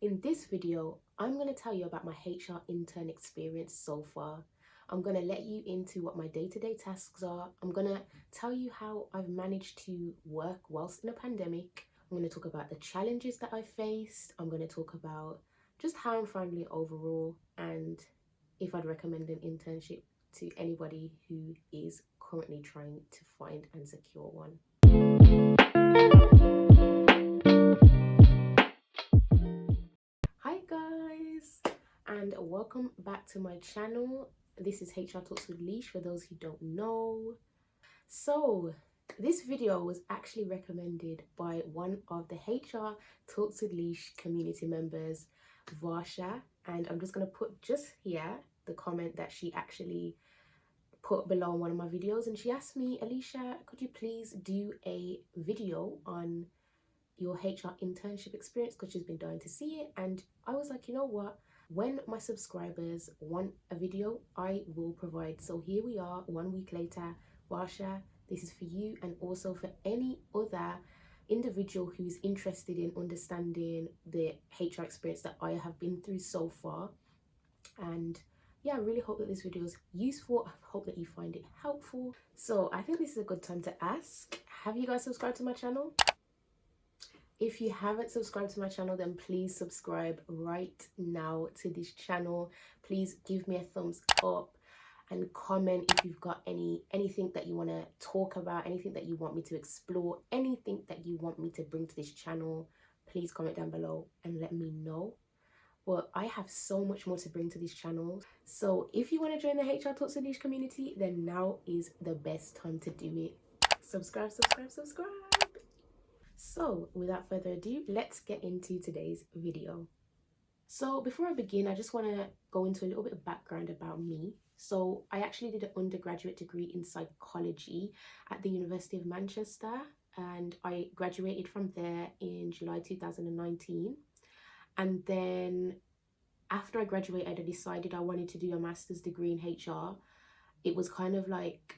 In this video, I'm going to tell you about my HR intern experience so far. I'm going to let you into what my day-to-day tasks are. I'm going to tell you how I've managed to work whilst in a pandemic. I'm going to talk about the challenges that I faced. I'm going to talk about just how I'm finding it overall and if I'd recommend an internship to anybody who is currently trying to find and secure one. Hi guys, and welcome back to my channel. This is HR Talks with Leash for those who don't know. So this video was actually recommended by one of the HR Talks with Leash community members, Varsha, and I'm just going to put just here the comment that she actually put below one of my videos, and she asked me, Alicia, could you please do a video on your HR internship experience, because she's been dying to see it. And I was like, you know what, when my subscribers want a video, I will provide. So here we are 1 week later. Varsha, this is for you, and also for any other individual who's interested in understanding the HR experience that I have been through so far. And yeah, I really hope that this video is useful. I hope that you find it helpful. So I think this is a good time to ask, have you guys subscribed to my channel? If you haven't subscribed to my channel, then please subscribe right now to this channel. Please give me a thumbs up and comment if you've got anything that you want to talk about, anything that you want me to explore, anything that you want me to bring to this channel. Please comment down below and let me know. But I have so much more to bring to this channel. So if you want to join the HR Talks with Leash community, then now is the best time to do it. Subscribe, subscribe, subscribe. So without further ado, let's get into today's video. So before I begin, I just want to go into a little bit of background about me. So I actually did an undergraduate degree in psychology at the University of Manchester, and I graduated from there in July 2019. And then after I graduated, I decided I wanted to do a master's degree in HR. It was kind of like,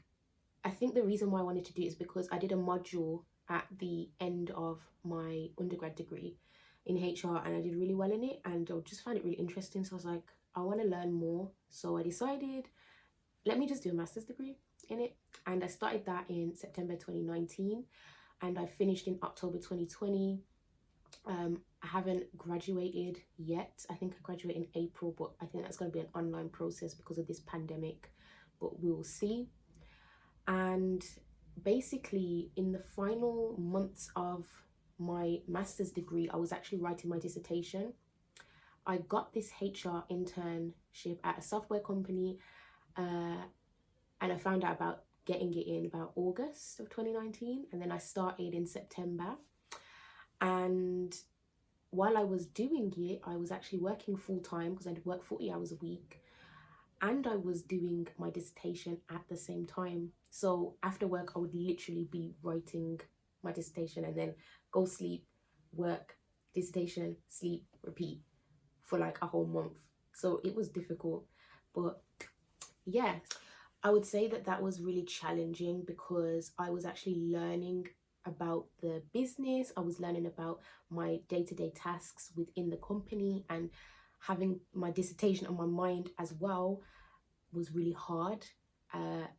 I think the reason why I wanted to do it is because I did a module at the end of my undergrad degree in HR, and I did really well in it, and I just found it really interesting. So I was like, I want to learn more. So I decided, let me just do a master's degree in it. And I started that in September 2019, and I finished in October 2020. I haven't graduated yet. I think I graduate in April, but I think that's going to be an online process because of this pandemic, but we'll see. And basically in the final months of my master's degree, I was actually writing my dissertation. I got this HR internship at a software company, and I found out about getting it in about August of 2019, and then I started in September. And while I was doing it, I was actually working full-time because I'd work 40 hours a week, and I was doing my dissertation at the same time. So after work, I would literally be writing my dissertation and then go sleep, work, dissertation, sleep, repeat for like a whole month. So it was difficult, but yeah, I would say that that was really challenging because I was actually learning about the business. I was learning about my day-to-day tasks within the company, and having my dissertation on my mind as well was really hard.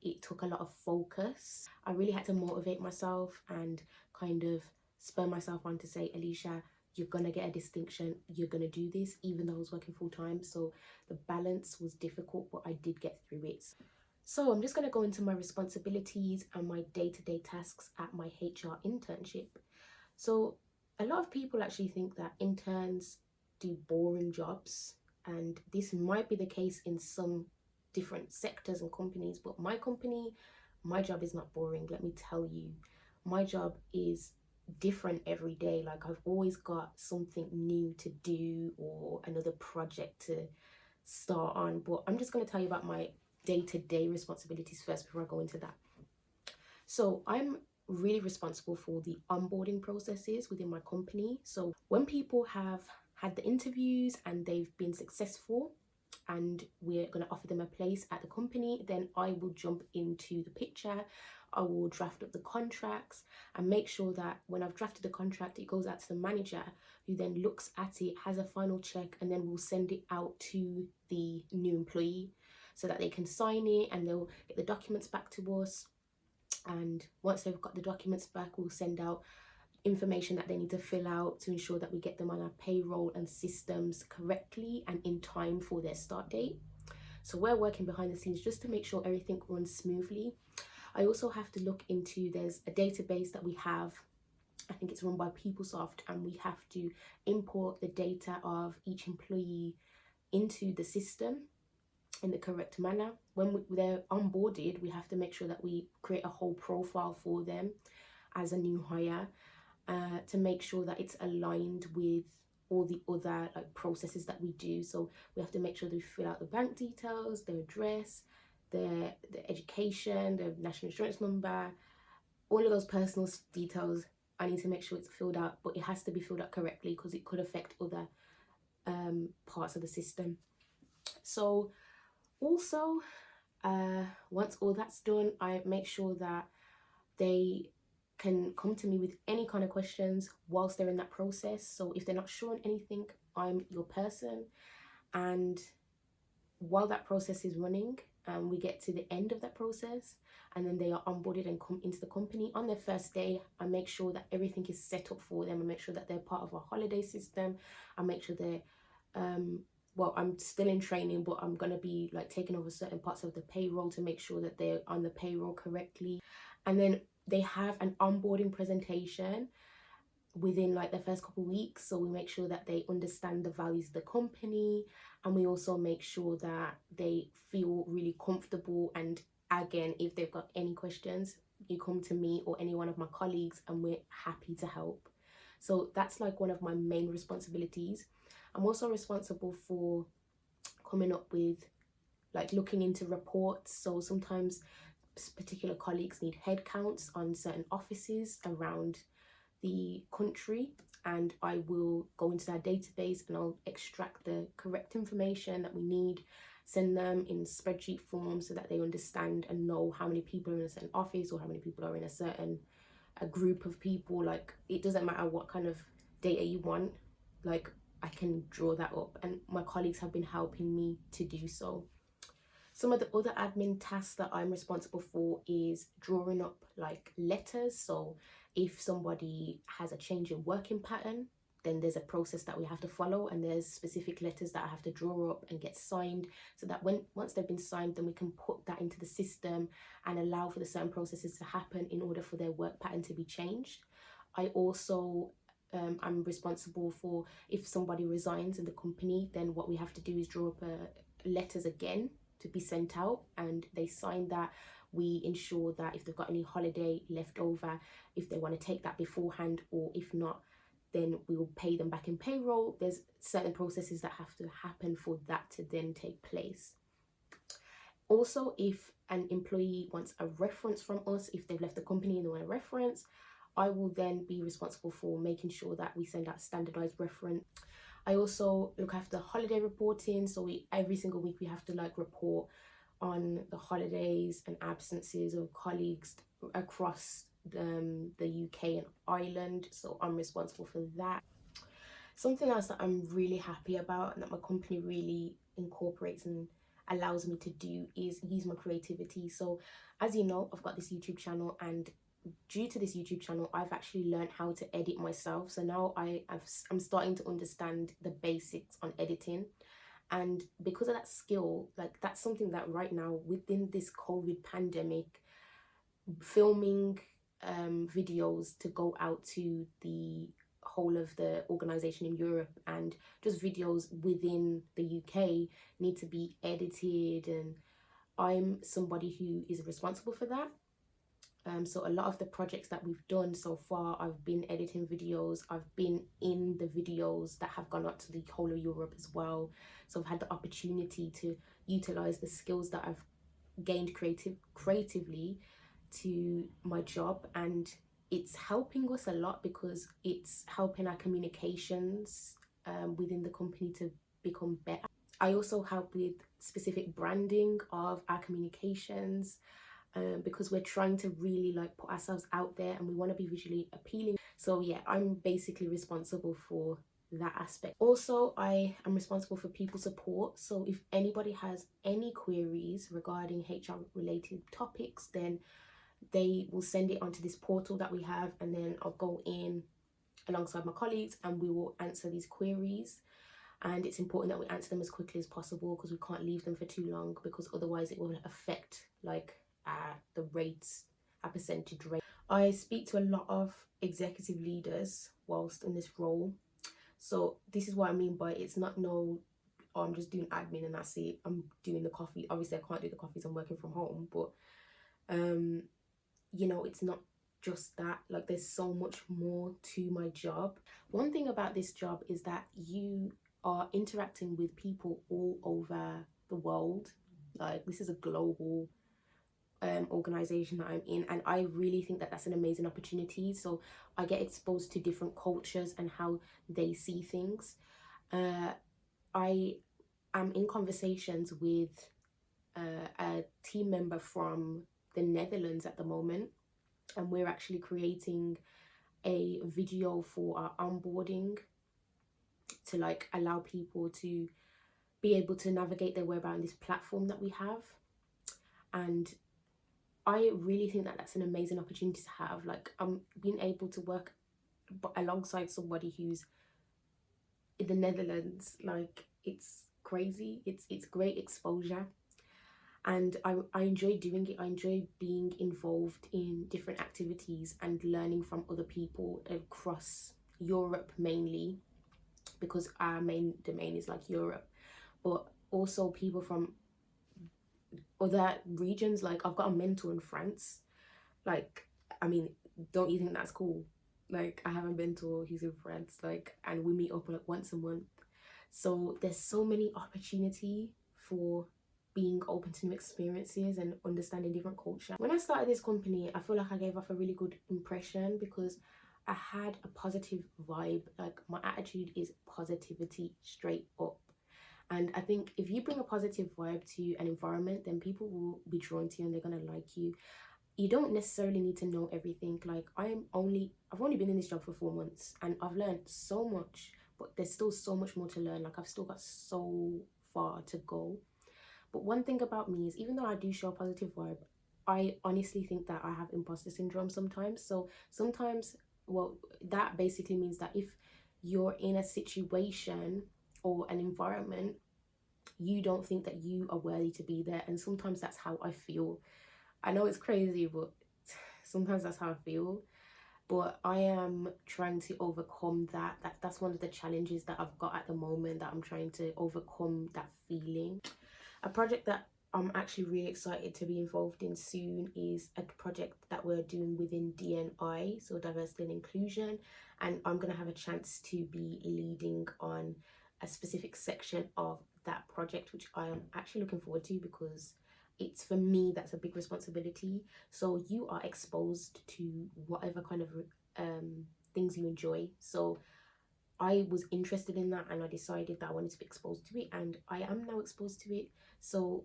It took a lot of focus. I really had to motivate myself and kind of spur myself on to say, Alicia, you're gonna get a distinction, you're gonna do this, even though I was working full-time. So the balance was difficult, but I did get through it. So I'm just going to go into my responsibilities and my day-to-day tasks at my HR internship. So a lot of people actually think that interns do boring jobs, and this might be the case in some different sectors and companies, but my company, my job is not boring. Let me tell you, my job is different every day. Like, I've always got something new to do or another project to start on, but I'm just going to tell you about my day-to-day responsibilities first before I go into that. So I'm really responsible for the onboarding processes within my company. So when people have had the interviews and they've been successful and we're going to offer them a place at the company, then I will jump into the picture. I will draft up the contracts and make sure that when I've drafted the contract, it goes out to the manager, who then looks at it, has a final check, and then will send it out to the new employee so that they can sign it, and they'll get the documents back to us. And once they've got the documents back, we'll send out information that they need to fill out to ensure that we get them on our payroll and systems correctly and in time for their start date. So we're working behind the scenes just to make sure everything runs smoothly. I also have to look into, there's a database that we have, I think it's run by PeopleSoft, and we have to import the data of each employee into the system in the correct manner. When they're onboarded, we have to make sure that we create a whole profile for them as a new hire, to make sure that it's aligned with all the other like processes that we do. So we have to make sure that we fill out the bank details, their address, their education, their national insurance number, all of those personal details. I need to make sure it's filled out, but it has to be filled out correctly because it could affect other parts of the system. So also, once all that's done, I make sure that they can come to me with any kind of questions whilst they're in that process. So if they're not sure on anything, I'm your person. And while that process is running, we get to the end of that process, and then they are onboarded and come into the company. On their first day, I make sure that everything is set up for them. I make sure that they're part of our holiday system. I make sure they're well, I'm still in training, but I'm going to be like taking over certain parts of the payroll to make sure that they're on the payroll correctly. And then they have an onboarding presentation within like the first couple of weeks, so we make sure that they understand the values of the company, and we also make sure that they feel really comfortable. And again, if they've got any questions, you come to me or any one of my colleagues and we're happy to help. So that's like one of my main responsibilities. I'm also responsible for coming up with like looking into reports. So sometimes particular colleagues need head counts on certain offices around the country, and I will go into that database and I'll extract the correct information that we need, send them in spreadsheet form so that they understand and know how many people are in a certain office or how many people are in a group of people. Like, it doesn't matter what kind of data you want, like I can draw that up, and my colleagues have been helping me to do so. Some of the other admin tasks that I'm responsible for is drawing up like letters. So if somebody has a change in working pattern, then there's a process that we have to follow, and there's specific letters that I have to draw up and get signed, so that once they've been signed, then we can put that into the system and allow for the certain processes to happen in order for their work pattern to be changed. I also I'm responsible for, if somebody resigns in the company, then what we have to do is draw up letters again to be sent out, and they sign that. We ensure that if they've got any holiday left over, if they want to take that beforehand, or if not, then we will pay them back in payroll. There's certain processes that have to happen for that to then take place. Also, if an employee wants a reference from us, if they've left the company and they want a reference, I will then be responsible for making sure that we send out standardized reference. I also look after holiday reporting, so every single week we have to like report on the holidays and absences of colleagues across the UK and Ireland, so I'm responsible for that. Something else that I'm really happy about and that my company really incorporates and allows me to do is use my creativity. So as you know, I've got this YouTube channel, and due to this YouTube channel, I've actually learned how to edit myself. So now I'm starting to understand the basics on editing. And because of that skill, like that's something that right now within this COVID pandemic, filming videos to go out to the whole of the organization in Europe, and just videos within the UK need to be edited, and I'm somebody who is responsible for that. So a lot of the projects that we've done so far, I've been editing videos, I've been in the videos that have gone out to the whole of Europe as well. So I've had the opportunity to utilize the skills that I've gained creatively to my job, and it's helping us a lot because it's helping our communications within the company to become better. I also help with specific branding of our communications. because we're trying to really like put ourselves out there and we want to be visually appealing. So yeah, I'm basically responsible for that aspect. Also, I am responsible for people support. So if anybody has any queries regarding HR related topics, then they will send it onto this portal that we have, and then I'll go in alongside my colleagues and we will answer these queries. And it's important that we answer them as quickly as possible because we can't leave them for too long, because otherwise it will affect like the rates, our percentage rate. I speak to a lot of executive leaders whilst in this role. So this is what I mean by it's not no, oh, I'm just doing admin and that's it. I'm doing the coffee. Obviously, I can't do the coffees. I'm working from home, but you know, it's not just that. Like, there's so much more to my job. One thing about this job is that you are interacting with people all over the world. Like, this is a global organization that I'm in, and I really think that that's an amazing opportunity. So I get exposed to different cultures and how they see things. I am in conversations with a team member from the Netherlands at the moment, and we're actually creating a video for our onboarding to like allow people to be able to navigate their way around this platform that we have. And I really think that that's an amazing opportunity to have. Like, being able to work alongside somebody who's in the Netherlands, like, it's crazy. It's great exposure, and I enjoy doing it. I enjoy being involved in different activities and learning from other people across Europe, mainly because our main domain is like Europe, but also people from other regions. Like, I've got a mentor in France. Like, I mean, don't you think that's cool? Like, I have a mentor who's in France, like, and we meet up like once a month. So there's so many opportunity for being open to new experiences and understanding different culture. When I started this company, I feel like I gave off a really good impression because I had a positive vibe. Like, my attitude is positivity straight up. And I think if you bring a positive vibe to an environment, then people will be drawn to you and they're gonna like you. You don't necessarily need to know everything. Like, I've only been in this job for 4 months and I've learned so much, but there's still so much more to learn. Like, I've still got so far to go. But one thing about me is, even though I do show a positive vibe, I honestly think that I have imposter syndrome sometimes. So sometimes, well, that basically means that if you're in a situation or an environment, you don't think that you are worthy to be there. And sometimes that's how I feel. I know it's crazy, but sometimes that's how I feel. But I am trying to overcome that. That's one of the challenges that I've got at the moment, that I'm trying to overcome that feeling. A project that I'm actually really excited to be involved in soon is a project that we're doing within DNI, so diversity and inclusion, and I'm going to have a chance to be leading on a specific section of that project, which I am actually looking forward to because it's, for me, that's a big responsibility. So you are exposed to whatever kind of things you enjoy. So I was interested in that and I decided that I wanted to be exposed to it, and I am now exposed to it. So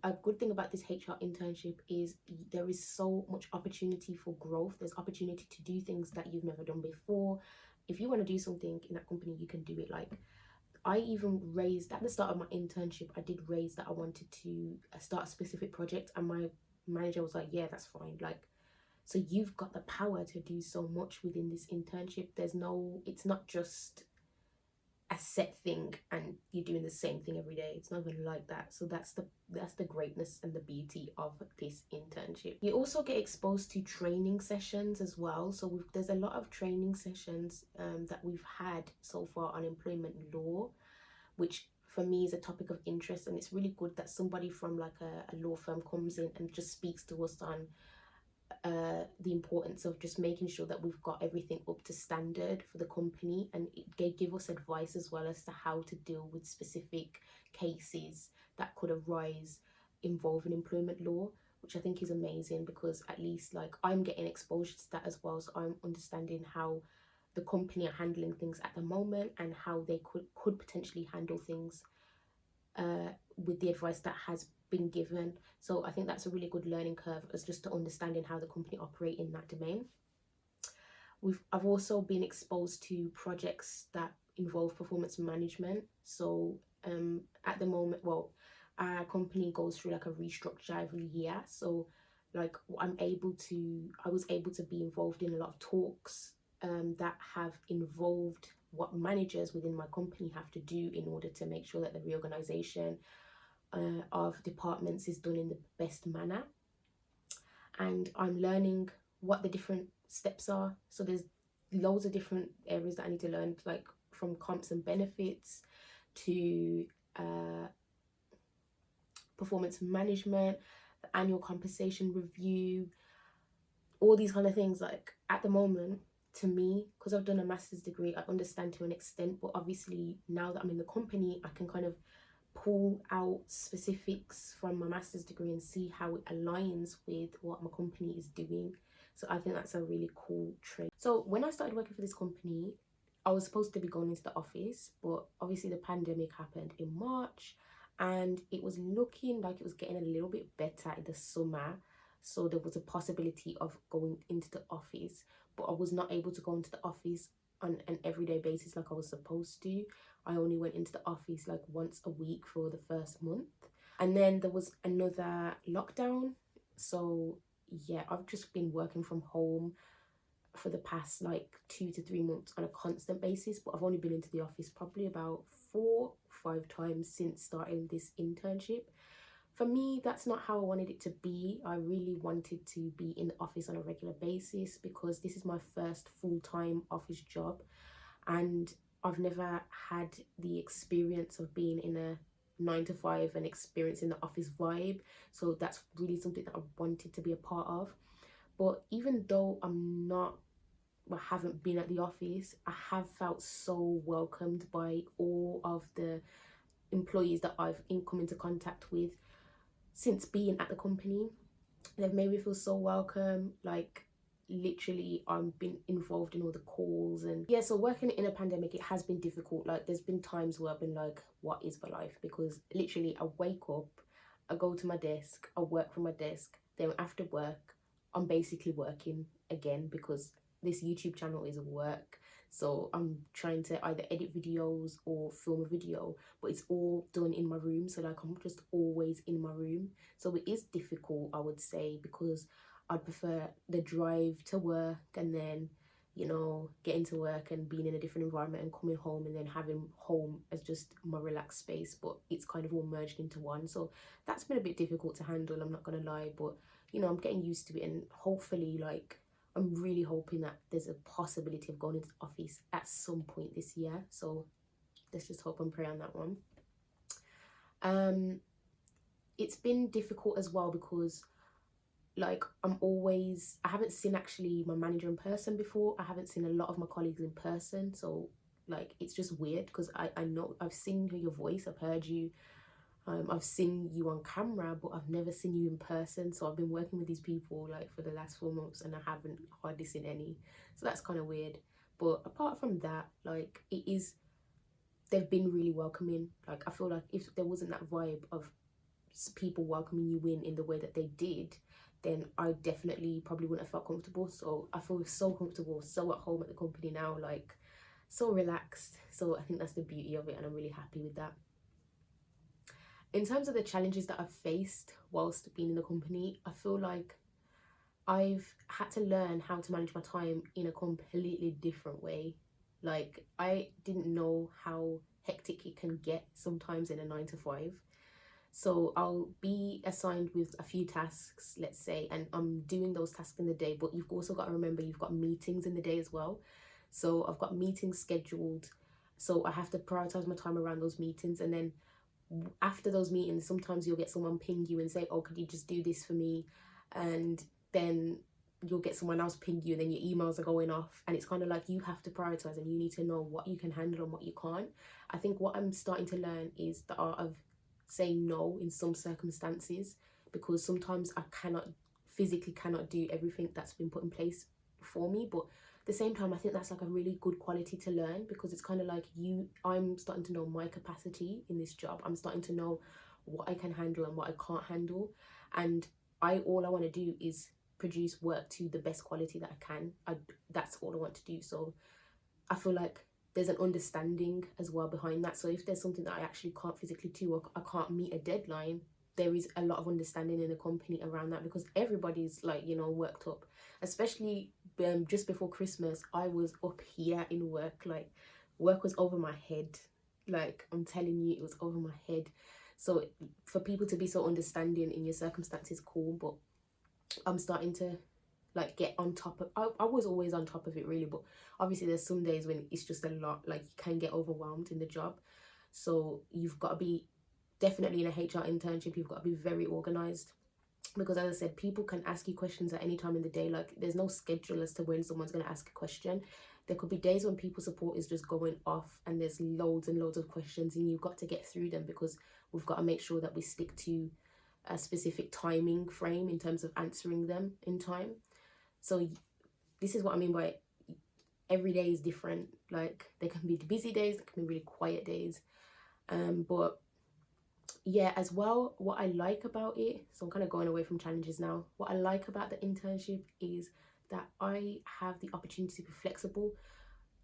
a good thing about this HR internship is there is so much opportunity for growth. There's opportunity to do things that you've never done before. If you want to do something in that company, you can do it. Like, I even raised at the start of my internship, I did raise that I wanted to start a specific project, and my manager was like, yeah, that's fine. Like, so you've got the power to do so much within this internship. It's not just a set thing and you're doing the same thing every day. It's not even like that. So that's the greatness and the beauty of this internship. You also get exposed to training sessions as well. So there's a lot of training sessions that we've had so far on employment law, which for me is a topic of interest, and it's really good that somebody from like a law firm comes in and just speaks to us on the importance of just making sure that we've got everything up to standard for the company, and it give us advice as well as to how to deal with specific cases that could arise involving employment law, which I think is amazing, because at least like I'm getting exposure to that as well. So I'm understanding how the company are handling things at the moment and how they could potentially handle things with the advice that has been given. So I think that's a really good learning curve, as just to understanding how the company operate in that domain. I've also been exposed to projects that involve performance management. So at the moment, well, our company goes through like a restructure every year. So like I was able to be involved in a lot of talks that have involved what managers within my company have to do in order to make sure that the reorganization of departments is done in the best manner. And I'm learning what the different steps are. So there's loads of different areas that I need to learn, like from comps and benefits to performance management, the annual compensation review, all these kind of things. Like at the moment, to me, because I've done a master's degree, I understand to an extent, but obviously now that I'm in the company, I can kind of pull out specifics from my master's degree and see how it aligns with what my company is doing. So I think that's a really cool trait. So when I started working for this company, I was supposed to be going into the office, but obviously the pandemic happened in March, and it was looking like it was getting a little bit better in the summer. So there was a possibility of going into the office, but I was not able to go into the office on an everyday basis like I was supposed to. I only went into the office like once a week for the first month. And then there was another lockdown. So yeah, I've just been working from home for the past like 2 to 3 months on a constant basis, but I've only been into the office probably about 4 or 5 times since starting this internship. For me, that's not how I wanted it to be. I really wanted to be in the office on a regular basis because this is my first full-time office job, and I've never had the experience of being in a 9 to 5 and experiencing the office vibe. So that's really something that I wanted to be a part of. But even though I haven't been at the office, I have felt so welcomed by all of the employees that I've come into contact with since being at the company. They've made me feel so welcome. Like literally, I've been involved in all the calls, and yeah. So working in a pandemic, it has been difficult. Like there's been times where I've been like, what is my life? Because literally I wake up, I go to my desk, I work from my desk, then after work I'm basically working again, because this YouTube channel is work. So I'm trying to either edit videos or film a video, but it's all done in my room. So like I'm just always in my room. So it is difficult, I would say, because I'd prefer the drive to work and then, you know, getting to work and being in a different environment and coming home and then having home as just my relaxed space, but it's kind of all merged into one. So that's been a bit difficult to handle, I'm not gonna lie, but you know, I'm getting used to it, and hopefully, like, I'm really hoping that there's a possibility of going into the office at some point this year. So let's just hope and pray on that one. It's been difficult as well because like I haven't seen actually my manager in person before. I haven't seen a lot of my colleagues in person. So like it's just weird because I know I've seen your voice, I've heard you, I've seen you on camera, but I've never seen you in person. So I've been working with these people like for the last 4 months and I haven't hardly seen any. So that's kind of weird. But apart from that, like they've been really welcoming. Like I feel like if there wasn't that vibe of people welcoming you in the way that they did, then I definitely probably wouldn't have felt comfortable. So I feel so comfortable, so at home at the company now, like so relaxed. So I think that's the beauty of it, and I'm really happy with that. In terms of the challenges that I've faced whilst being in the company, I feel like I've had to learn how to manage my time in a completely different way. Like I didn't know how hectic it can get sometimes in a 9 to 5. So I'll be assigned with a few tasks, let's say, and I'm doing those tasks in the day, but you've also got to remember you've got meetings in the day as well. So I've got meetings scheduled, so I have to prioritize my time around those meetings. And then after those meetings, sometimes you'll get someone ping you and say, oh, could you just do this for me? And then you'll get someone else ping you, and then your emails are going off, and it's kind of like you have to prioritize and you need to know what you can handle and what you can't. I think what I'm starting to learn is the art of saying no in some circumstances, because sometimes I physically cannot do everything that's been put in place for me. But at the same time, I think that's like a really good quality to learn, because it's kind of like I'm starting to know my capacity in this job. I'm starting to know what I can handle and what I can't handle. And all I want to do is produce work to the best quality that I can. That's all I want to do. So I feel like there's an understanding as well behind that. So if there's something that I actually can't physically do, or I can't meet a deadline, there is a lot of understanding in the company around that, because everybody's like, you know, worked up. Especially just before Christmas, I was up here in work. Like, work was over my head. Like, I'm telling you, it was over my head. So for people to be so understanding in your circumstances, cool. But I'm starting to like get on top of, I was always on top of it really, but obviously there's some days when it's just a lot, like you can get overwhelmed in the job. So you've got to be, definitely in a HR internship, you've got to be very organized, because as I said, people can ask you questions at any time in the day. Like, there's no schedule as to when someone's going to ask a question. There could be days when people support is just going off and there's loads and loads of questions, and you've got to get through them, because we've got to make sure that we stick to a specific timing frame in terms of answering them in time. So this is what I mean by every day is different. Like, there can be busy days, there can be really quiet days. But yeah, as well, what I like about it, so I'm kind of going away from challenges now. What I like about the internship is that I have the opportunity to be flexible.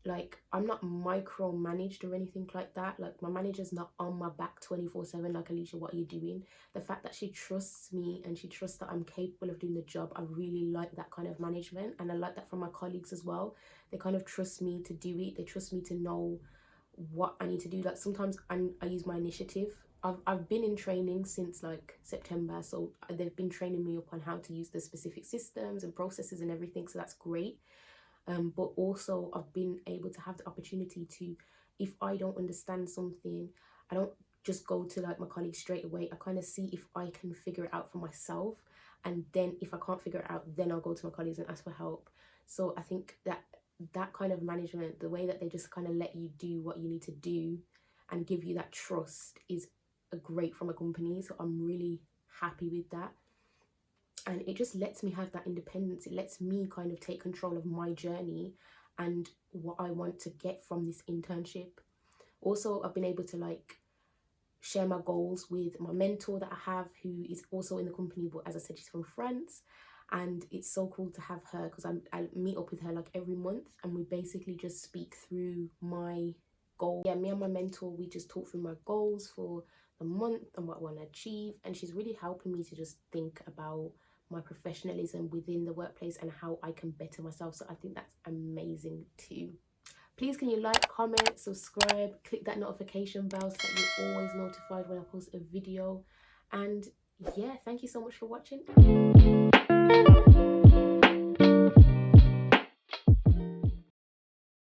Like, I'm not micromanaged or anything like that. Like, my manager's not on my back 24/7 like, Alicia, what are you doing? The fact that she trusts me and she trusts that I'm capable of doing the job, I really like that kind of management. And I like that from my colleagues as well. They kind of trust me to do it. They trust me to know what I need to do. Like, sometimes I use my initiative. I've been in training since like September, so they've been training me up on how to use the specific systems and processes and everything, so that's great. But also I've been able to have the opportunity to, if I don't understand something, I don't just go to like my colleagues straight away. I kind of see if I can figure it out for myself, and then if I can't figure it out, then I'll go to my colleagues and ask for help. So I think that kind of management, the way that they just kind of let you do what you need to do and give you that trust, is great from a company. So I'm really happy with that. And it just lets me have that independence. It lets me kind of take control of my journey and what I want to get from this internship. Also, I've been able to like share my goals with my mentor that I have, who is also in the company, but as I said, she's from France. And it's so cool to have her, because I meet up with her like every month, and we basically just speak through my goal. Yeah, me and my mentor, we just talk through my goals for the month and what I want to achieve. And she's really helping me to just think about my professionalism within the workplace and how I can better myself. So I think that's amazing too. Please can you like, comment, subscribe, click that notification bell so that you're always notified when I post a video. And yeah, thank you so much for watching.